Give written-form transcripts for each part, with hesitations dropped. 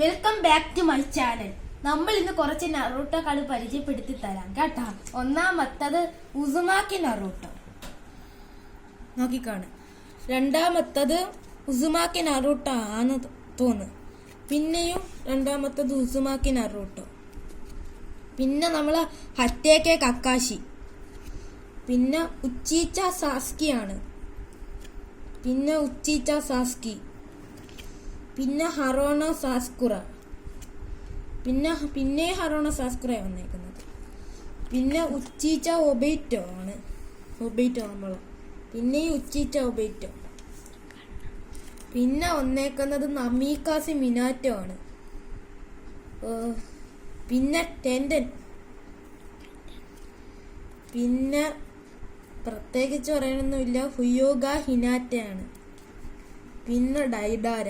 Welcome back to my channel. നമ്മൾ ഇന്ന് കുറച്ച് നറൂട്ടോ കളി പരിചയപ്പെടുത്തി തരാം കേട്ടാ. ഒന്നാമത്തത് ഉസുമാക്കി നറൂട്ടോ നോക്കിക്കാണ്. രണ്ടാമത്തത് ഉസുമാക്കി നറൂട്ടോ ആണ് തോന്നുന്നു. പിന്നെയും രണ്ടാമത്തത് ഉസുമാക്കി നറൂട്ടോ. പിന്നെ നമ്മള് ഹറ്റേക്കെ കക്കാശി. പിന്നെ ഉച്ചീച്ച സാസ്കി ആണ്. പിന്നെ ഉച്ചീച്ച സാസ്കി. പിന്നെ ഹറോണ സാസ്കുറ. പിന്നെ ഹറോണ സാസ്കുറ വന്നേക്കുന്നത്. പിന്നെ ഉച്ചീച്ച ഒബൈറ്റോ ആണ്. ഒബൈറ്റോ നമ്മള് പിന്നെ ഉച്ചീച്ച ഒബൈറ്റോ. പിന്നെ വന്നേക്കുന്നത് നമീക്കാസി മിനാറ്റോ ആണ്. പിന്നെ ടെൻഡൻ. പിന്നെ പ്രത്യേകിച്ച് പറയാനൊന്നുമില്ല, ഹുയോഗ ഹിനാറ്റയാണ്. പിന്നെ ഡൈഡാര.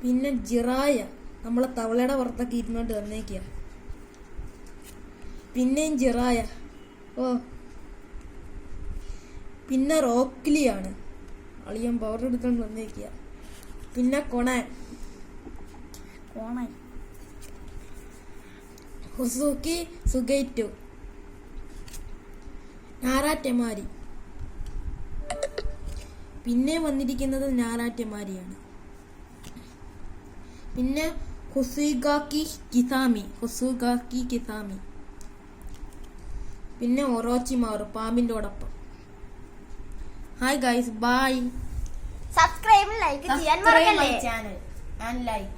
പിന്നെ ജിറായ, നമ്മളെ തവളയുടെ പുറത്തൊക്കെ ഇരുന്നോണ്ട് വന്നേക്കുക. പിന്നെയും ജിറായ. പിന്നെ റോക്ലിയാണ്, അളിയൻ പവർ എടുത്തോണ്ട് വന്നേക്കുക. പിന്നെ കൊണാൻ. ഹുസുക്കി സുഗൈറ്റു. ഞാറാറ്റമാരി. പിന്നെ വന്നിരിക്കുന്നത് ഞാറാറ്റമാരിയാണ്. പിന്നെ ഹുസുഗാക്കി കിസാമി. പിന്നെ ഒറോച്ചിമാറു, പാമ്പിൻ്റെയോടൊപ്പം. Hi guys, bye. Subscribe like ചെയ്യാൻ മറക്കല്ലേ. Channel and like.